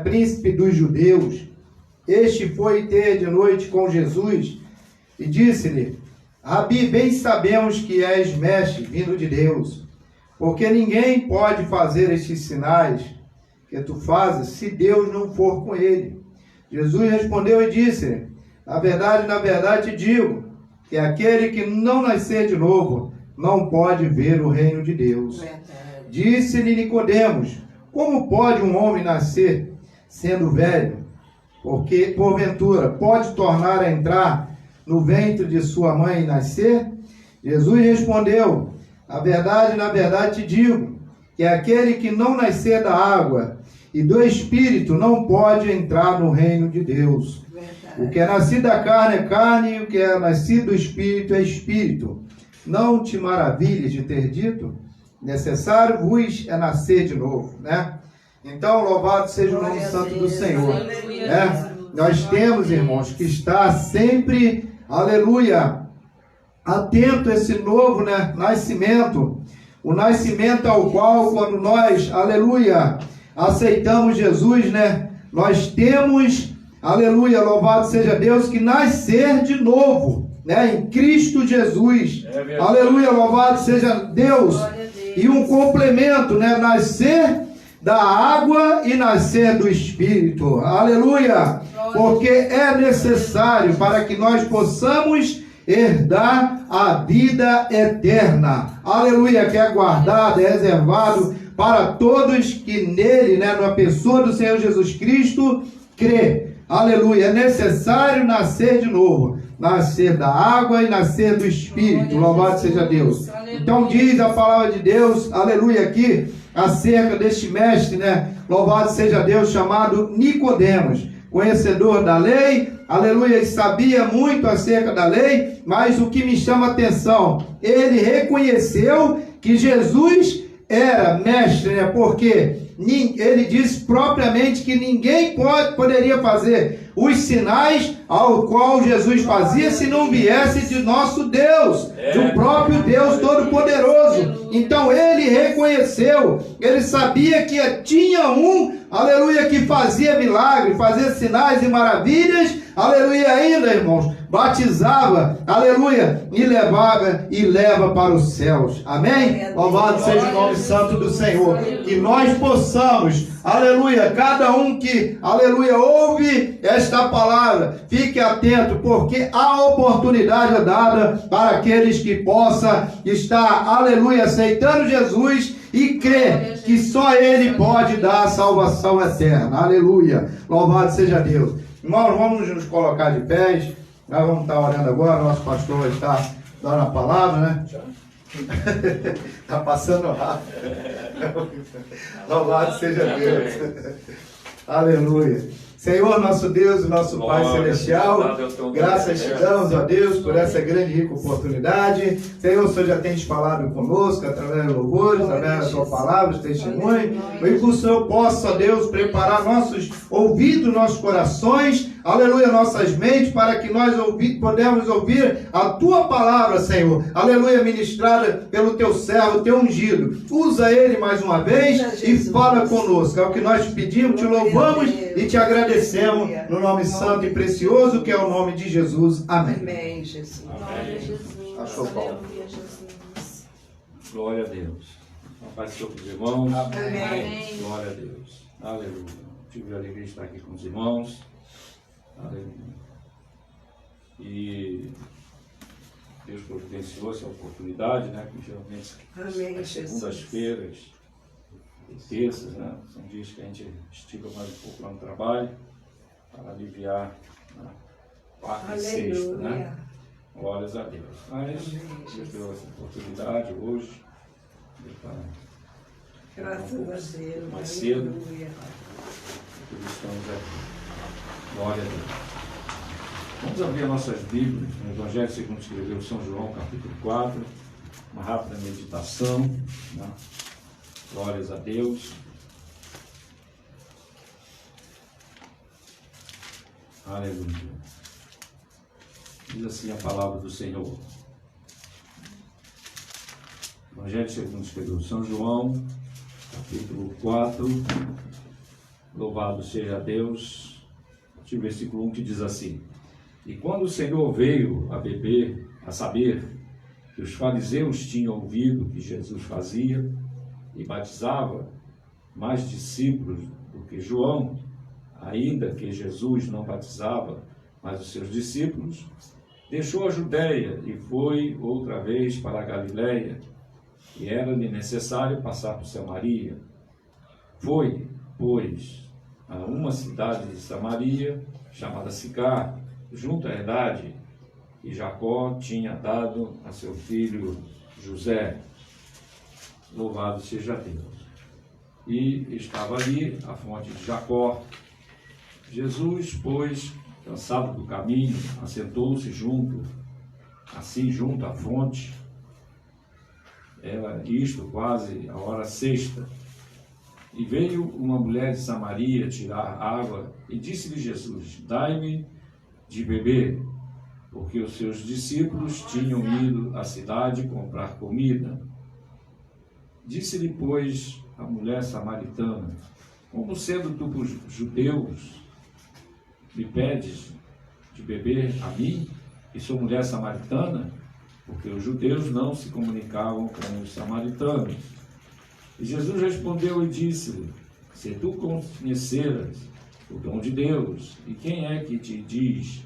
príncipe dos judeus, este foi ter de noite com Jesus e disse-lhe: Rabi, bem sabemos que és mestre vindo de Deus, porque ninguém pode fazer estes sinais que tu fazes se Deus não for com ele. Jesus respondeu e disse-lhe: na verdade te digo, que aquele que não nascer de novo não pode ver o reino de Deus. Disse-lhe Nicodemos: como pode um homem nascer sendo velho? Porque, porventura, pode tornar a entrar no ventre de sua mãe e nascer? Jesus respondeu: na verdade te digo, que aquele que não nascer da água e do Espírito não pode entrar no reino de Deus. O que é nascido da carne é carne, e o que é nascido do Espírito é Espírito. Não te maravilhes de ter dito: necessário vos é nascer de novo, Então, louvado seja o nome santo do Senhor. Nós temos, irmãos, que estar sempre, aleluia, atento a esse novo nascimento. O nascimento ao qual, quando nós, aleluia, aceitamos Jesus, nós temos, aleluia, louvado seja Deus, que nascer de novo, em Cristo Jesus. Aleluia, louvado seja Deus. E um complemento, nascer da água e nascer do Espírito. Aleluia! Porque é necessário para que nós possamos herdar a vida eterna. Aleluia! Que é guardado, é reservado para todos que nele, na pessoa do Senhor Jesus Cristo, crê. Aleluia! É necessário nascer de novo. Nascer da água e nascer do Espírito. Louvado seja Deus. Então diz a palavra de Deus, aleluia, aqui, acerca deste mestre, louvado seja Deus, chamado Nicodemos, conhecedor da lei, aleluia, sabia muito acerca da lei, mas o que me chama a atenção, ele reconheceu que Jesus era mestre, porque ele disse propriamente que ninguém poderia fazer os sinais ao qual Jesus fazia se não viesse de nosso Deus, do próprio Deus Todo-Poderoso. Então ele reconheceu, ele sabia que tinha aleluia, que fazia milagres, fazia sinais e maravilhas, aleluia, ainda, irmãos, batizava, aleluia, e leva para os céus. Amém? Louvado seja o nome santo do Senhor. Que nós possamos, aleluia, cada um que, aleluia, ouve esta palavra, fique atento, porque a oportunidade é dada para aqueles que possam estar, aleluia, aceitando Jesus e crer que só Ele pode dar a salvação eterna. Aleluia. Louvado seja Deus. Irmãos, vamos nos colocar de pés. Nós vamos estar orando agora. Nosso pastor está dando a palavra, Está passando rápido. Louvado seja Deus. Aleluia. Senhor, nosso Deus e nosso Pai Celestial, graças te damos, ó Deus, por essa grande e rica oportunidade. Senhor, o Senhor já tem falado conosco através do louvor, através da tua palavra, os testemunhos. E que o Senhor possa, ó Deus, preparar nossos ouvidos, nossos corações, aleluia, nossas mentes, para que nós podemos ouvir a tua palavra, Senhor, aleluia, ministrada pelo teu servo, teu ungido. Usa ele mais uma vez e fala conosco. É o que nós te pedimos, te louvamos e te agradecemos no nome santo e precioso, que é o nome de Jesus. Amém. Amém, Jesus. Amém. Achou bom. Glória a Deus. A paz do Senhor para os irmãos. Amém. Glória a Deus. Aleluia. Tive a alegria de estar aqui com os irmãos. Aleluia. E Deus providenciou essa oportunidade, que geralmente Amém, as segundas-feiras e terças, são dias que a gente estica mais um pouco lá no trabalho para aliviar quarta e sexta, Glórias a Deus. Mas Deus deu essa oportunidade hoje. Graças a Deus. Mais cedo. Por isso estamos aqui. Glória a Deus. Vamos abrir as nossas Bíblias no Evangelho segundo escreveu São João, capítulo 4. Uma rápida meditação. Glórias a Deus. Aleluia. Diz assim a palavra do Senhor. Evangelho segundo escreveu São João, capítulo 4, Louvado seja Deus. O versículo 1 que diz assim: E quando o Senhor veio a saber que os fariseus tinham ouvido o que Jesus fazia e batizava mais discípulos do que João, ainda que Jesus não batizava mais os seus discípulos, deixou a Judéia e foi outra vez para a Galiléia, e era-lhe necessário passar por Samaria. Foi, pois, a uma cidade de Samaria, chamada Sicar, junto à idade que Jacó tinha dado a seu filho José. Louvado seja Deus. E estava ali a fonte de Jacó. Jesus, pois, cansado do caminho, assentou-se junto à fonte. Era isto quase a hora sexta. E veio uma mulher de Samaria tirar água, e disse-lhe Jesus: Dai-me de beber, porque os seus discípulos tinham ido à cidade comprar comida. Disse-lhe, pois, a mulher samaritana: Como sendo tu judeus, me pedes de beber a mim, que sou mulher samaritana? Porque os judeus não se comunicavam com os samaritanos. E Jesus respondeu e disse-lhe: Se tu conheceras o dom de Deus, e quem é que te diz,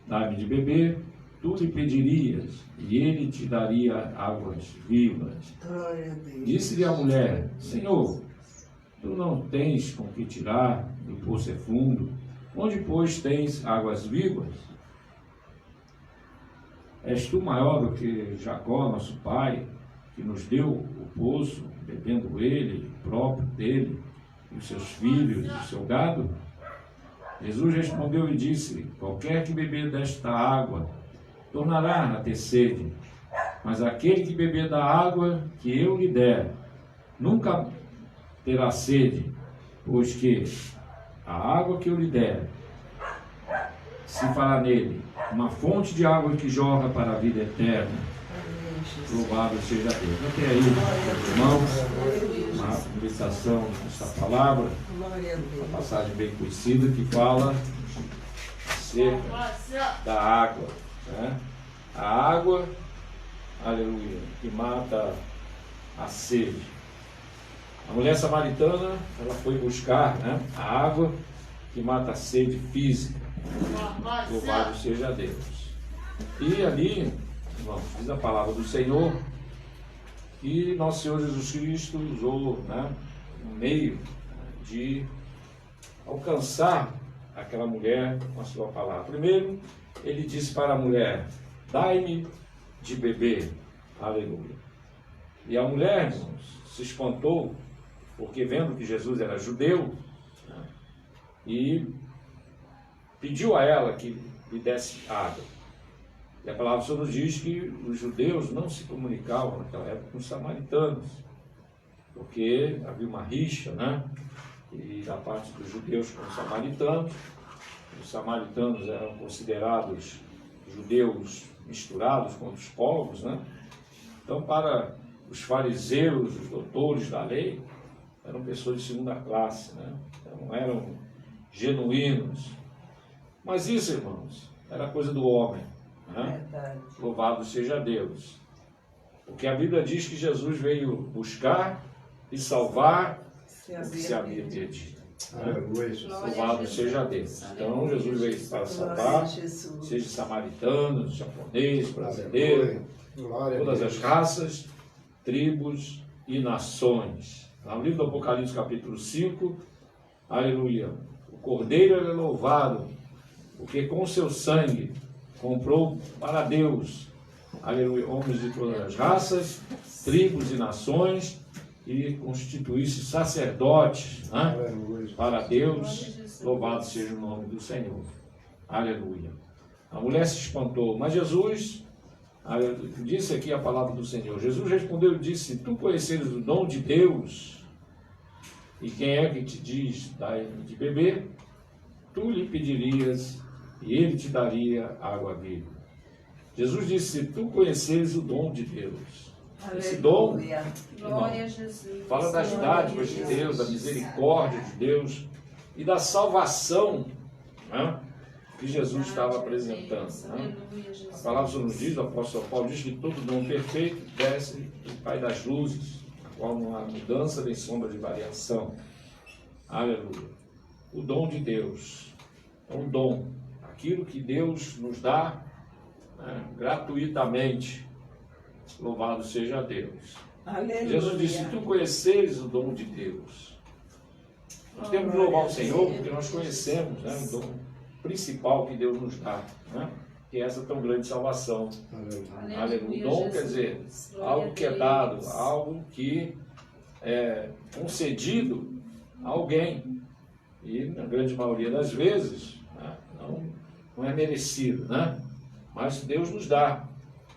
dá-me de beber, tu lhe pedirias, e ele te daria águas vivas. Glória a Deus. Disse-lhe a mulher: Senhor, tu não tens com que tirar, e o poço é fundo, onde, pois, tens águas vivas? És tu maior do que Jacó, nosso pai, que nos deu o poço, bebendo ele, próprio dele, e os seus filhos, e o seu gado? Jesus respondeu e disse: Qualquer que beber desta água tornará a ter sede, mas aquele que beber da água que eu lhe der nunca terá sede, pois que a água que eu lhe der se fará nele uma fonte de água que jorra para a vida eterna. Amém, Jesus. Louvado seja Deus. Até aí, meus irmãos, uma meditação nesta palavra, Glória a uma Deus. passagem bem conhecida que fala acerca da água, né? A água, aleluia, que mata a sede. A mulher samaritana, ela foi buscar, né, a água que mata a sede física. Louvado seja Deus. E ali, irmãos, diz a palavra do Senhor que nosso Senhor Jesus Cristo usou, né, um meio de alcançar aquela mulher com a sua palavra. Primeiro, ele disse para a mulher: Dai-me de beber. Aleluia. E a mulher, irmãos, se espantou, porque vendo que Jesus era judeu, né, e pediu a ela que lhe desse água. E a palavra do Senhor nos diz que os judeus não se comunicavam naquela época com os samaritanos, porque havia uma rixa, né? E da parte dos judeus com os samaritanos. Os samaritanos eram considerados judeus misturados com outros povos, né? Então, para os fariseus, os doutores da lei, eram pessoas de segunda classe, né? Então, eram genuínos. Mas isso, irmãos, era coisa do homem, né? Verdade. Louvado seja Deus. Porque a Bíblia diz que Jesus veio buscar e salvar o que se havia perdido. Aleluia. Louvado seja Deus. Então, Jesus veio para salvar, seja samaritanos, japoneses, brasileiros, Glória a todas Deus. as raças, tribos e nações. No livro do Apocalipse, capítulo 5, aleluia, o Cordeiro é louvado, porque com seu sangue comprou para Deus, aleluia, homens de todas as raças, tribos e nações, e constituísse sacerdotes, né, Aleluia. para Deus. Louvado seja o nome do Senhor. Aleluia. A mulher se espantou, mas Jesus, disse aqui a palavra do Senhor. Jesus respondeu e disse: Tu conheceres o dom de Deus, e quem é que te diz, dai-me de beber? Tu lhe pedirias, e ele te daria água viva. Jesus disse: Se tu conheceres o dom de Deus. Esse dom, Aleluia. irmão, Glória a Jesus. fala das Glória dádivas a de Deus. Deus, da misericórdia de Deus, e da salvação, né, que Jesus estava apresentando. Né? A palavra nos diz, o apóstolo Paulo diz que todo dom perfeito desce do Pai das luzes, a qual não há mudança nem sombra de variação. Aleluia. O dom de Deus é um dom, aquilo que Deus nos dá, né, gratuitamente. Louvado seja Deus. Aleluia. Jesus disse: se tu conheceres o dom de Deus, nós temos que louvar o Senhor porque nós conhecemos, né, o dom principal que Deus nos dá, né, que é essa tão grande salvação. Aleluia. O dom quer dizer algo que é dado, algo que é concedido a alguém. E na grande maioria das vezes, né, não é merecido, né? Mas Deus nos dá.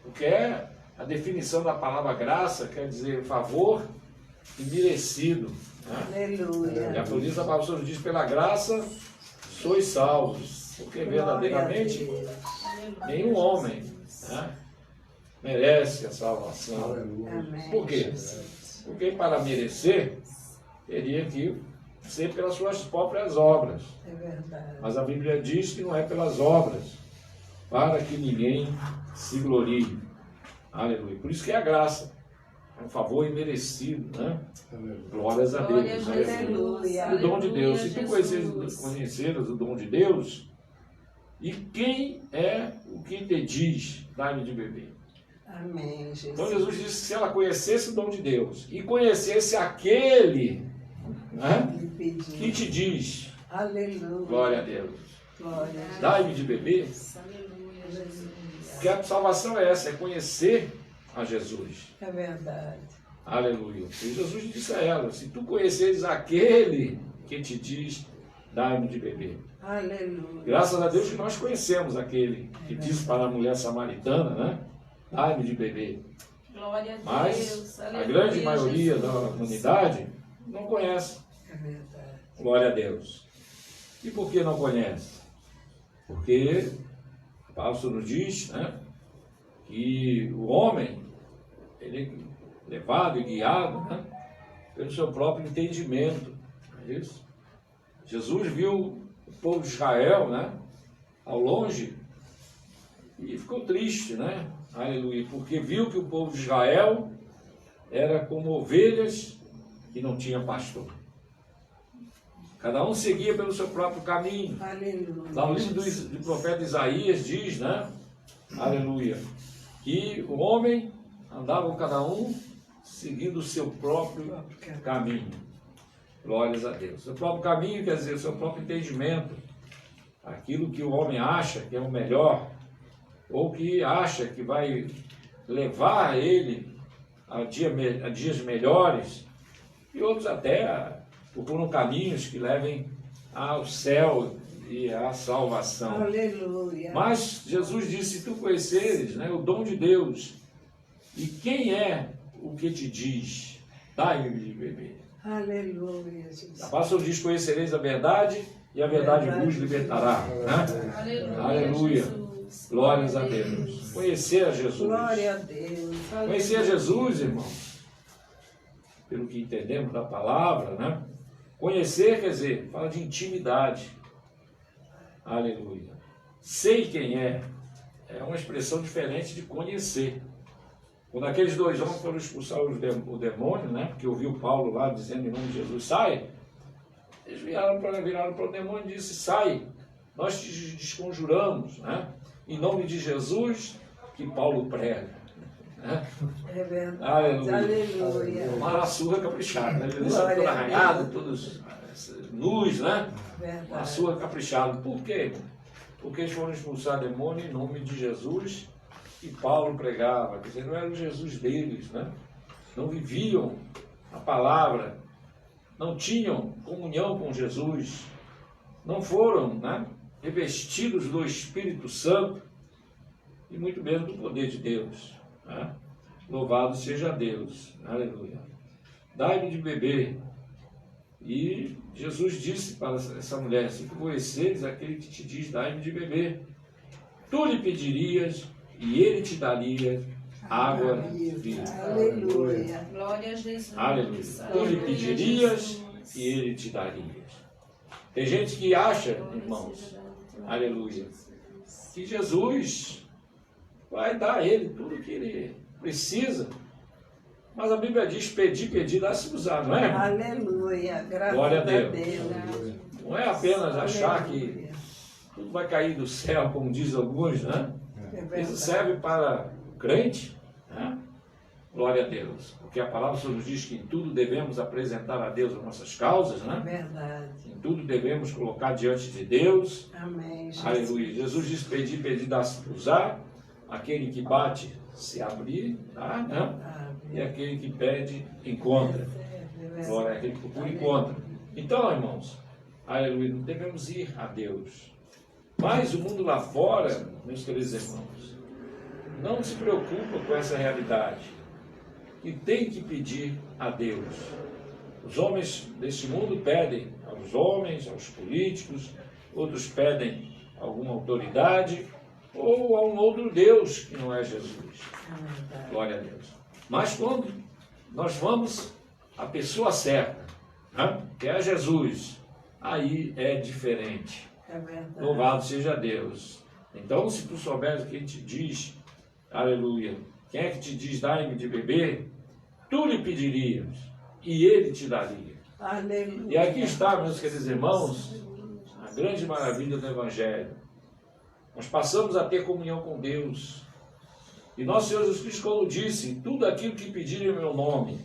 Porque a definição da palavra graça quer dizer favor e merecido. Né? Aleluia. E a por isso a palavra diz: pela graça sois salvos. Porque verdadeiramente nenhum homem, né, merece a salvação. Amém. Por quê? Porque para merecer, teria que ser pelas suas próprias obras. É verdade. Mas a Bíblia diz que não é pelas obras, para que ninguém se glorie. Aleluia. Por isso que é a graça. É um favor imerecido, né? Glórias a Deus. Aleluia. O dom de Deus. Se tu conheceres o dom de Deus, e quem é o que te diz, dá-me de beber? Amém, Jesus. Então Jesus disse que se ela conhecesse o dom de Deus e conhecesse aquele, né, Lhe pedi. que te diz, Aleluia. glória a Deus, Glória a Deus. dai-me de beber. Aleluia, Jesus. Porque a salvação é essa, é conhecer a Jesus. É verdade. Aleluia. E Jesus disse a ela: se tu conheceres aquele que te diz, dai-me de beber. Aleluia. Graças a Deus que nós conhecemos aquele que disse para a mulher samaritana, né? Dai-me de beber. Glória a Deus. Mas a Aleluia, grande maioria Jesus. da humanidade não conhece. É verdade. Glória a Deus. E por que não conhece? Porque a palavra nos diz, né, que o homem, ele é levado e guiado, né, pelo seu próprio entendimento. Não é isso? Jesus viu o povo de Israel, né, ao longe, e ficou triste, né? Aleluia. Porque viu que o povo de Israel era como ovelhas que não tinha pastor. Cada um seguia pelo seu próprio caminho. Aleluia. Lá no livro do profeta Isaías diz, né? Aleluia. Que o homem andava cada um seguindo o seu próprio caminho. Glórias a Deus. O próprio caminho quer dizer o seu próprio entendimento. Aquilo que o homem acha que é o melhor, ou que acha que vai levar ele a dias melhores, e outros até procuram caminhos que levem ao céu e à salvação. Aleluia. Mas Jesus disse: se tu conheceres, né, o dom de Deus, e quem é o que te diz, dai-me de beber. Aleluia, Jesus. A palavra diz: conhecereis a verdade, e a verdade vos libertará. Né? Aleluia. Aleluia. Jesus. Glórias a Deus. Conhecer a Jesus. Glória a Deus. Conhecer a Jesus, irmãos, pelo que entendemos da palavra, né? Conhecer quer dizer, fala de intimidade. Aleluia. Sei quem é uma expressão diferente de conhecer. Quando aqueles dois homens foram expulsar o demônio, né? Porque ouviu Paulo lá dizendo em nome de Jesus: sai. Eles viraram para o demônio e disse: sai. Nós te desconjuramos, né? Em nome de Jesus que Paulo prega. Né? É verdade. Aleluia. Aleluia. Uma surra caprichada, né? Eles são Glória todos a arranhados, todos nus, né? Uma Verdade. surra caprichada. Por quê? Porque eles foram expulsar demônio em nome de Jesus que Paulo pregava. Quer dizer, não era o Jesus deles, né? Não viviam a palavra, não tinham comunhão com Jesus, não foram, né, revestidos do Espírito Santo e muito menos do poder de Deus. Né? Louvado seja Deus. Aleluia. Dai-me de beber. E Jesus disse para essa mulher: se tu conheceres aquele que te diz, dai-me de beber, tu lhe pedirias e ele te daria água viva. Aleluia. Glória a Jesus. Aleluia. Tu lhe pedirias e ele te daria. Tem gente que acha, irmãos, aleluia, que Jesus vai dar a ele tudo que ele precisa. Mas a Bíblia diz: pedir, dá-se usar, não é? Aleluia. Graças Glória a a Deus. Deus. Não é apenas achar que Aleluia. tudo vai cair do céu, como diz alguns, né? É Isso verdade. serve para o crente, né? Glória a Deus. Porque a palavra nos diz que em tudo devemos apresentar a Deus as nossas causas, É né? verdade. Em tudo devemos colocar diante de Deus. Amém. Jesus. Aleluia. Jesus diz: pedir, dá-se usar. Aquele que bate, se abrir, tá? Né? E aquele que pede, encontra. Glória, aquele que procura, encontra. Então, irmãos, aleluia, devemos ir a Deus. Mas o mundo lá fora, meus queridos irmãos, não se preocupa com essa realidade. E tem que pedir a Deus. Os homens deste mundo pedem aos homens, aos políticos, outros pedem a alguma autoridade ou a um outro Deus que não é Jesus. Glória a Deus. Mas quando nós vamos à pessoa certa, né, que é Jesus, aí é diferente. É verdade. Louvado seja Deus. Então, se tu souberes quem te diz, aleluia, quem é que te diz, dai-me de beber, tu lhe pedirias e ele te daria. Aleluia. E aqui está, meus queridos irmãos, a grande maravilha do Evangelho. Nós passamos a ter comunhão com Deus. E nosso Senhor Jesus Cristo, quando disse: tudo aquilo que pedirem em meu nome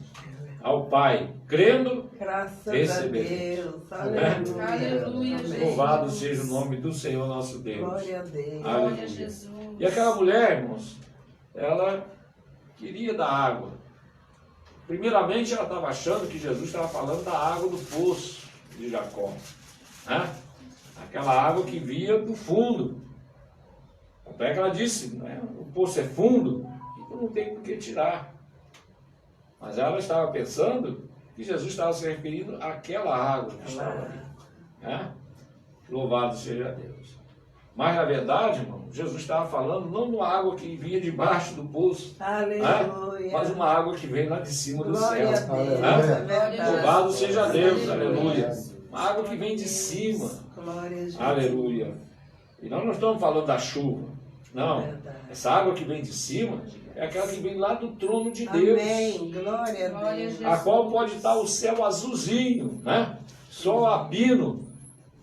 ao Pai, crendo, Graças a receberemos. Deus. Aleluia. Aleluia, Amém. Jesus. Louvado seja o nome do Senhor nosso Deus. Glória a Deus. Glória a Aleluia. Jesus. E aquela mulher, irmãos, ela queria da água. Primeiramente, ela estava achando que Jesus estava falando da água do poço de Jacó, né? Aquela água que vinha do fundo. Até que ela disse, né, o poço é fundo, então não tem por que tirar. Mas ela estava pensando que Jesus estava se referindo àquela água que estava ali, né? Louvado seja Deus. Mas, na verdade, irmão, Jesus estava falando não de uma água que vinha debaixo do poço, Aleluia. mas uma água que vem lá de cima do Glória céu. a Deus. né? É verdade. Louvado seja Deus, Aleluia. aleluia. Uma água que vem de cima, Glória a Jesus. aleluia. E nós não estamos falando da chuva, não. Verdade. Essa água que vem de cima é aquela que vem lá do trono de Deus, Amém. Glória a Glória a Deus. Jesus. a qual pode estar o céu azulzinho, né? Sol a pino.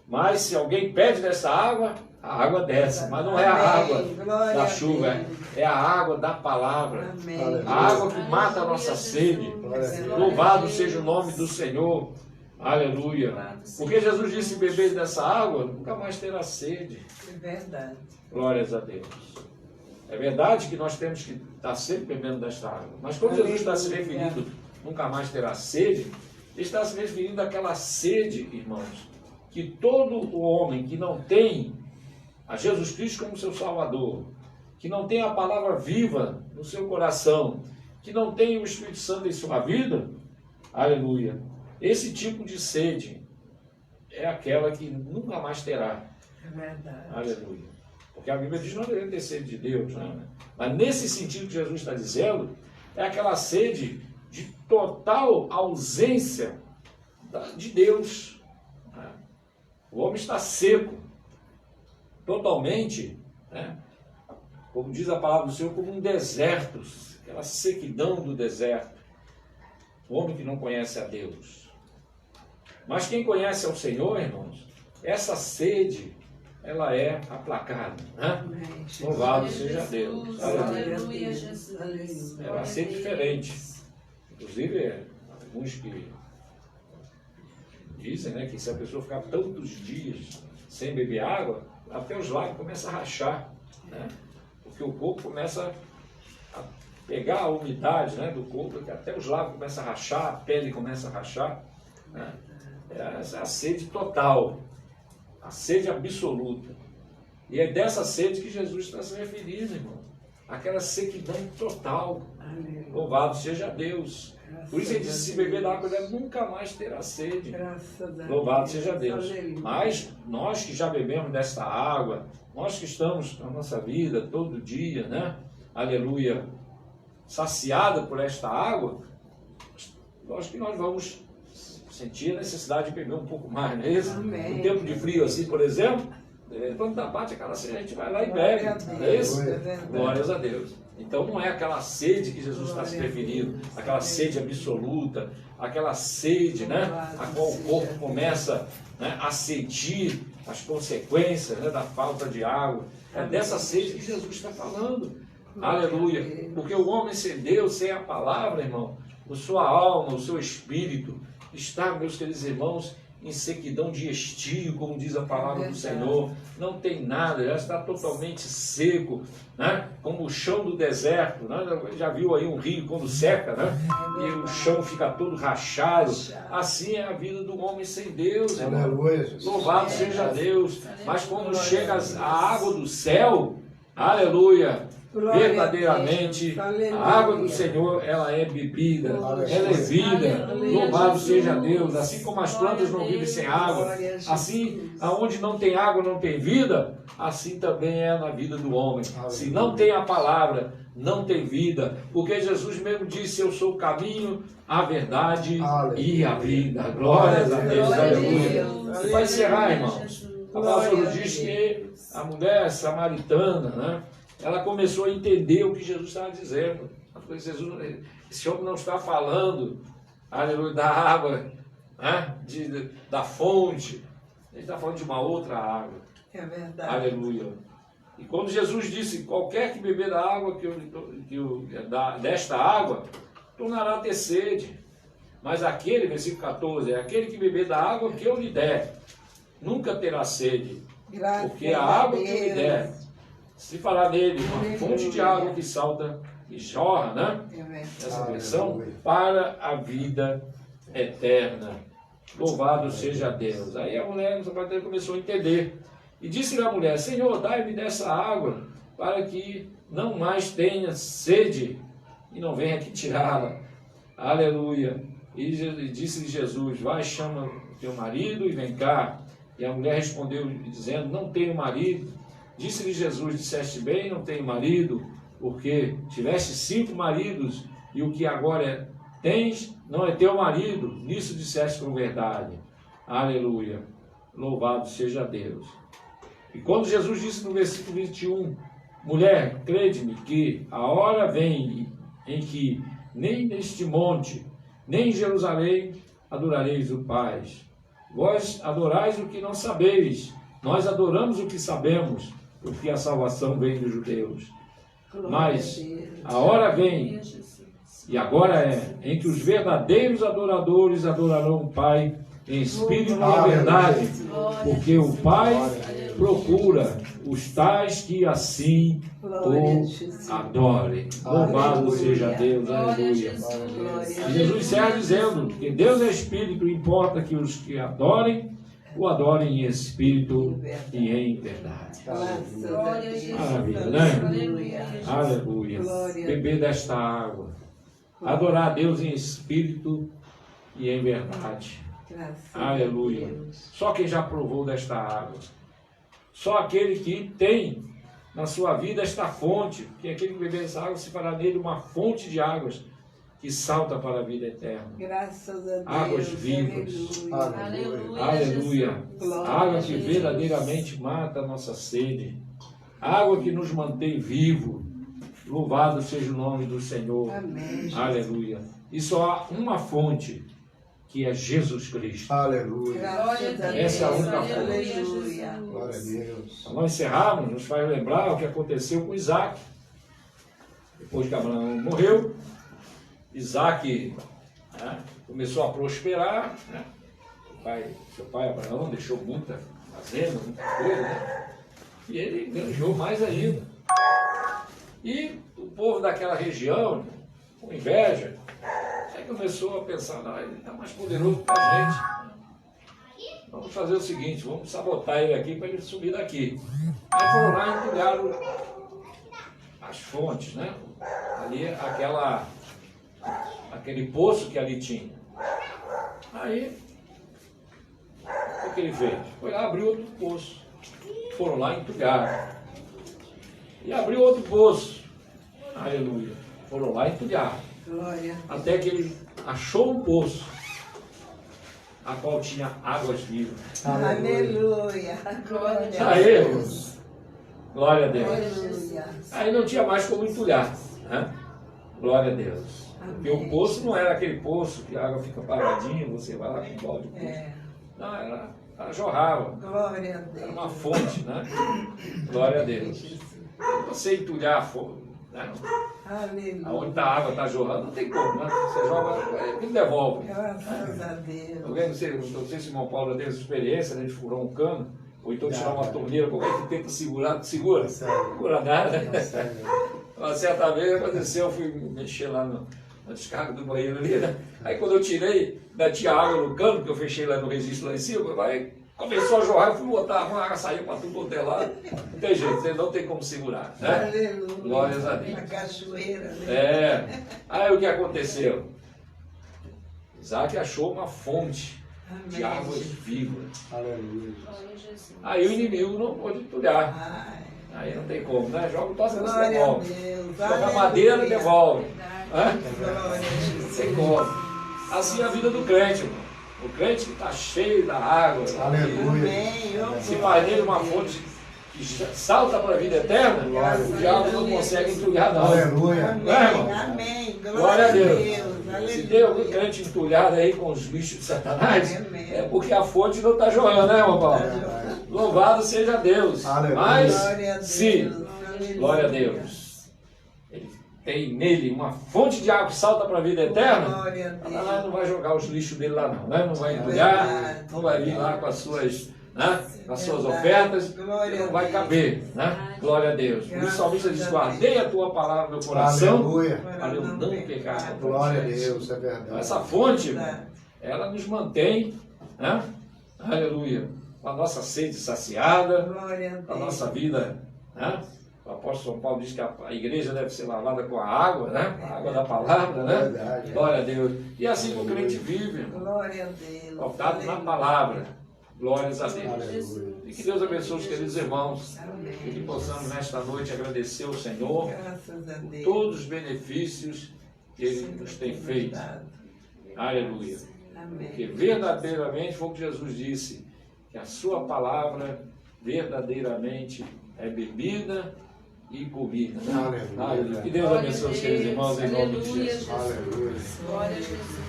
Mas se alguém pede dessa água, a água desce. Mas não é a água Amém. Glória da a chuva, Deus. é a água da palavra. Amém. A água que mata a nossa sede. Louvado seja o nome do Senhor. Aleluia. Porque Jesus disse: beber dessa água, nunca mais terá sede. É verdade. Glórias a Deus. É verdade que nós temos que estar sempre bebendo desta água. Mas quando Jesus está se referindo, nunca mais terá sede, ele está se referindo àquela sede, irmãos, que todo o homem que não tem a Jesus Cristo como seu Salvador, que não tem a palavra viva no seu coração, que não tem o Espírito Santo em sua vida, aleluia, esse tipo de sede é aquela que nunca mais terá. É verdade. Aleluia. Porque a Bíblia diz que nós devemos ter sede de Deus, né? Mas nesse sentido que Jesus está dizendo, é aquela sede de total ausência de Deus. Né? O homem está seco, totalmente, né? Como diz a palavra do Senhor, como um deserto, aquela sequidão do deserto. O homem que não conhece a Deus. Mas quem conhece ao Senhor, irmãos, essa sede, ela é aplacada, né? Amém. Louvado Glória a seja Jesus. Deus. Aleluia, Jesus. Aleluia. Ela ser diferente. Inclusive, alguns que dizem, né, que se a pessoa ficar tantos dias sem beber água, até os lábios começam a rachar, né? Porque o corpo começa a pegar a umidade, né, do corpo, que até os lábios começam a rachar, a pele começa a rachar, né? Essa é a sede total, a sede absoluta. E é dessa sede que Jesus está se referindo, irmão. Aquela sequidão total. Aleluia. Louvado seja Deus. Por isso ele disse: se beber da água dela, nunca mais terá sede. Graças a Deus. Louvado seja Deus. Aleluia. Mas nós que já bebemos desta água, nós que estamos na nossa vida todo dia, né? Aleluia, saciada por esta água, lógico que nós vamos sentir a necessidade de beber um pouco mais, não é isso? Amém. No tempo de frio assim, por exemplo, quando bate aquela sede, a gente vai lá e bebe, não é isso? Glórias a Deus. Então não é aquela sede que Jesus está se referindo, aquela sede absoluta, aquela sede, né, a qual o corpo começa, né, a sentir as consequências, né, da falta de água. É dessa sede que Jesus está falando. Aleluia. Porque o homem sem Deus, sem a palavra, irmão, a sua alma, o seu espírito está, meus queridos irmãos, em sequidão de estio, como diz a palavra do Senhor. Não tem nada, já está totalmente seco, né? Como o chão do deserto, né? Já viu aí um rio quando seca, né? E o chão fica todo rachado. Assim é a vida do homem sem Deus, irmão. Aleluia. Louvado seja Deus. Mas quando chega a água do céu, aleluia, verdadeiramente a água do Senhor, ela é bebida, ela é vida. Louvado seja Deus. Assim como as plantas não vivem sem água, assim aonde não tem água não tem vida, assim também é na vida do homem. Se não tem a palavra, não tem vida, porque Jesus mesmo disse: eu sou o caminho, a verdade e a vida. Glórias a Deus, aleluia. E para encerrar, irmãos, a palavra diz que a mulher samaritana, né, ela começou a entender o que Jesus estava dizendo. Jesus, esse homem não está falando, aleluia, da água, né, da fonte. Ele está falando de uma outra água. É verdade. Aleluia. E quando Jesus disse: qualquer que beber da água desta água, tornará a ter sede. Mas aquele, versículo 14, é aquele que beber da água que eu lhe der, nunca terá sede. Porque a água que eu lhe der, se falar nele, uma fonte de água que salta e jorra, né? Essa versão, para a vida eterna. Louvado seja Deus. Aí a mulher começou a entender. E disse-lhe a mulher: Senhor, dai-me dessa água, para que não mais tenha sede, e não venha aqui tirá-la. Aleluia. E disse-lhe Jesus: vai, chama teu marido e vem cá. E a mulher respondeu, dizendo: não tenho marido. Disse-lhe Jesus: disseste bem, não tenho marido, porque tiveste 5 maridos, e o que agora tens não é teu marido. Nisso disseste com verdade. Aleluia. Louvado seja Deus. E quando Jesus disse no versículo 21, mulher, crede-me que a hora vem em que nem neste monte, nem em Jerusalém adorareis o Pai. Vós adorais o que não sabeis, nós adoramos o que sabemos, porque a salvação vem dos judeus. Mas a hora vem, e agora é, em que os verdadeiros adoradores adorarão o Pai em espírito e em verdade, porque o Pai procura os tais que assim o adorem. Louvado seja Deus, aleluia. E Jesus encerra dizendo que Deus é espírito, importa que os que adorem, o adorem em espírito e em verdade. Maravilha, né? Aleluia. Beber desta água, adorar a Deus em espírito e em verdade. Aleluia. Só quem já provou desta água, só aquele que tem na sua vida esta fonte, que aquele que beber essa água se fará nele uma fonte de águas que salta para a vida eterna. Graças a Deus. Águas vivas. Aleluia. Aleluia. Glória Água a que Jesus. verdadeiramente mata a nossa sede. Água que nos mantém vivo. Louvado seja o nome do Senhor. Amém. Aleluia. E só há uma fonte, que é Jesus Cristo. Aleluia. Graças a Deus. Essa é a única fonte. Aleluia. Glória a Deus. Para nós encerrarmos, nos faz lembrar o que aconteceu com Isaac. Depois que Abraão morreu, Isaac, né, começou a prosperar. Né? Seu pai Abraão deixou muita fazenda, muita coisa, né? E ele ganhou mais ainda. E o povo daquela região, com inveja, aí começou a pensar: não, ele está mais poderoso que a gente. Vamos fazer o seguinte, vamos sabotar ele aqui para ele subir daqui. Aí foram lá e entulharam as fontes, né? Ali, aquele poço que ali tinha. Aí, o que ele fez? Foi lá abrir outro poço. Foram lá e entulharam. E abriu outro poço. Aleluia. Foram lá e entulharam. Glória. Até que ele achou um poço. a qual tinha águas vivas. Aleluia. Glória a Aí, Deus. irmãos, glória a Deus. Aleluia. Aí não tinha mais como entulhar, né? Glória a Deus. Porque o poço não era aquele poço que a água fica paradinha, você vai lá com o balde. Não, ela jorrava. Glória a Deus. Era uma fonte, né? Glória a Deus. Você entulhar a fonte, né? Aleluia. Onde a água está jorrando, não tem como, né? Você joga, ele devolve. Graças a Deus. Tá vendo? Não sei se o irmão Paulo já teve essa experiência, né, de furar um cano, ou então tirar uma torneira, como é que tenta segurar, segura? Segura nada. Uma certa vez aconteceu, eu fui mexer lá na descarga do banheiro ali, né? Aí quando eu tirei, ainda tinha água no cano, que eu fechei lá no registro lá em cima, aí começou a jorrar, eu fui botar, a água saiu para tudo quanto é lado. Não tem jeito, você não tem como segurar, né? Aleluia. Glórias a Deus. Na cachoeira, né? Aí o que aconteceu? Isaac achou uma fonte de Amém. águas vivas. Aleluia. Glória a Jesus. Aí o inimigo não pôde entulhar. Ai, Aí não tem como, né? Joga o tosse, você glória a devolve. Deus. Joga Aleluia. madeira, devolve. Verdade. Hã? Glória a Não Jesus. tem como. Assim é a vida do crente, irmão. O crente que está cheio da água, Aleluia. Amém. se faz nele uma fonte que salta para a vida eterna, o diabo não consegue entulhar, não. Aleluia. Amém. Amém. Glória a Deus. Aleluia. Se tem algum crente entulhado aí com os bichos de Satanás, Amém. é porque a fonte não está jorrando, né, irmão Paulo? Verdade. Louvado seja Deus. Aleluia. Mas, Glória a Deus. se, Aleluia. glória a Deus, ele tem nele uma fonte de água que salta para a vida eterna, Glória a Deus. Satanás não vai jogar os lixos dele lá não, né? Não vai entulhar, verdade. não vai vir lá com as suas, né? Com as suas Verdade. ofertas, Glória não a vai Deus. caber, né? Glória a Deus. Por isso o Graças salmista diz, a guardei a tua palavra no meu coração, Aleluia. para eu não pecar contra Glória a ti. Deus, é Então, verdade. essa fonte, irmão, Verdade. ela nos mantém, né? Aleluia, com a nossa sede saciada, Glória a com a Deus. nossa vida, né? O apóstolo São Paulo diz que a igreja deve ser lavada com a água, né? A água da palavra, né? Verdade. Glória a Deus. E assim que o crente vive, irmão, Glória a Deus. pautado na palavra. Glórias a Deus. Aleluia. E que Deus abençoe os queridos irmãos. E que Amém. possamos nesta noite agradecer ao Senhor Graças a por Deus. todos os benefícios que Ele nos tem feito. Aleluia. Porque Amém. verdadeiramente foi o que Jesus disse, que a sua palavra verdadeiramente é bebida e comida. Aleluia. Aleluia. Que Deus abençoe os queridos irmãos em nome de Jesus. Aleluia. Glória a Jesus.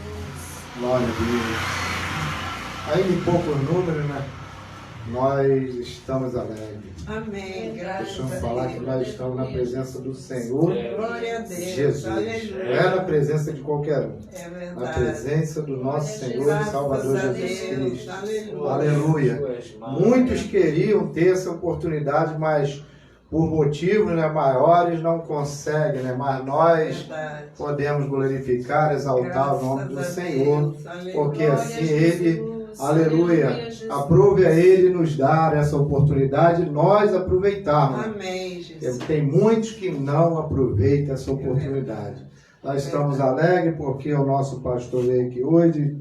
Glória a Deus. Ainda em poucos números, né? Nós estamos alegres. Amém. Graças Deixamos a falar que Deus. nós estamos na presença do Senhor Glória a Deus. Jesus. Não Aleluia. é na presença de qualquer um. É Na verdade. presença do nosso Senhor e Graças Salvador a Jesus Deus. Cristo. Aleluia. Aleluia. Muitos queriam ter essa oportunidade, mas por motivos, né, maiores não conseguem, né? Mas nós Verdade. podemos glorificar, exaltar o nome do Graças a Senhor, Deus. Aleluia. porque Glória a assim Jesus. Ele, aleluia, Jesus. aprove a Ele nos dar essa oportunidade e nós aproveitarmos. Amém, Jesus. Tem muitos que não aproveitam essa oportunidade. Nós estamos alegres porque o nosso pastor veio aqui hoje,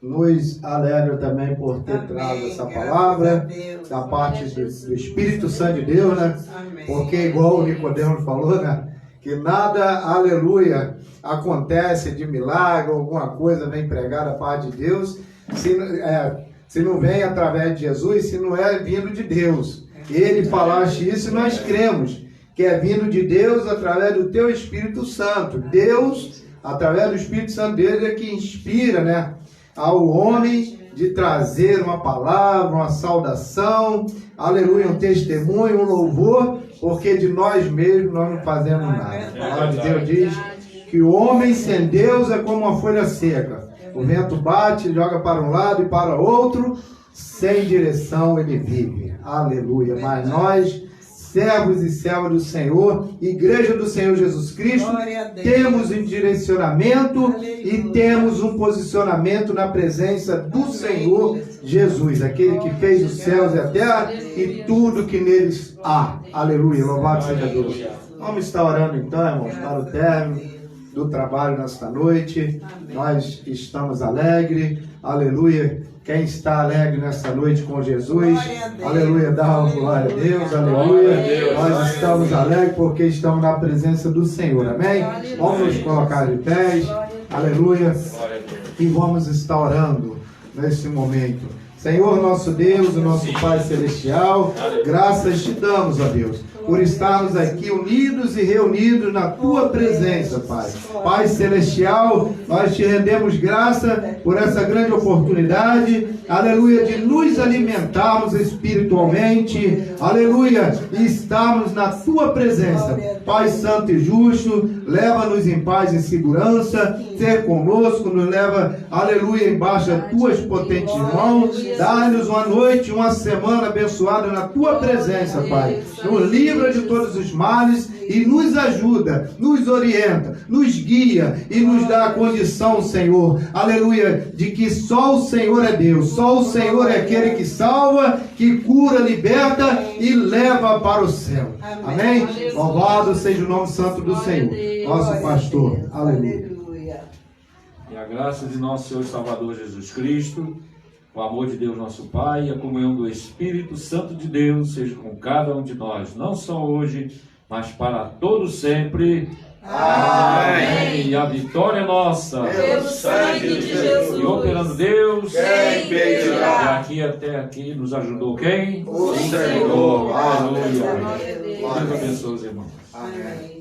nos alegra também por ter trazido essa Graças a palavra, Deus. da parte do Espírito Santo de Deus, né? Amém. Porque igual o Nicodemo falou, né? Que nada, aleluia, acontece de milagre, alguma coisa vem pregar da parte de Deus, se não vem através de Jesus, se não é vindo de Deus. Ele falaste isso e nós cremos, que é vindo de Deus através do teu Espírito Santo. Deus, através do Espírito Santo dele, é que inspira, né, ao homem de trazer uma palavra, uma saudação, aleluia, um testemunho, um louvor, porque de nós mesmos nós não fazemos nada. A palavra de Deus diz que o homem sem Deus é como uma folha seca. O vento bate, joga para um lado e para outro, sem direção ele vive. Aleluia. Mas nós, servos e servas do Senhor, igreja do Senhor Jesus Cristo, Glória a Deus. temos um direcionamento Aleluia. e temos um posicionamento na presença do Amém. Senhor Jesus, aquele que fez os céus e a terra e tudo que neles há. Aleluia. Louvado seja Deus. Vamos estar orando então, irmãos, para o término do trabalho nesta noite. Amém. Nós estamos alegres. Aleluia. Quem está alegre nesta noite com Jesus, Glória a Deus. aleluia, dá uma glória a Deus, aleluia. Glória a Deus. Nós estamos alegres porque estamos na presença do Senhor, amém? Vamos nos colocar de pés, aleluia, Glória a Deus. e vamos estar orando nesse momento. Senhor nosso Deus, o nosso Pai Celestial, graças te damos, ó Deus, por estarmos aqui unidos e reunidos na Tua presença, Pai. Pai Celestial, nós te rendemos graça por essa grande oportunidade, aleluia, de nos alimentarmos espiritualmente, aleluia, e estarmos na Tua presença. Pai Santo e Justo, leva-nos em paz e segurança, ser conosco, nos leva, aleluia, embaixo das Tuas potentes mãos, dá-nos uma noite, uma semana abençoada na Tua presença, Pai. Nos livra de todos os males e nos ajuda, nos orienta, nos guia e nos dá a condição, Senhor, aleluia, de que só o Senhor é Deus, só o Senhor é aquele que salva, que cura, liberta e leva para o céu. Amém? Louvado seja o nome santo do Senhor, nosso pastor. Aleluia. E a graça de nosso Senhor e Salvador Jesus Cristo, o amor de Deus nosso Pai e a comunhão do Espírito Santo de Deus seja com cada um de nós, não só hoje, mas para todo sempre. Amém. E a vitória é nossa. Pelo sangue de Jesus. E operando Deus, Quem impedirá? de aqui até aqui nos ajudou quem? O Senhor. Aleluia. Glória a Deus. Deus abençoe os irmãos. Amém.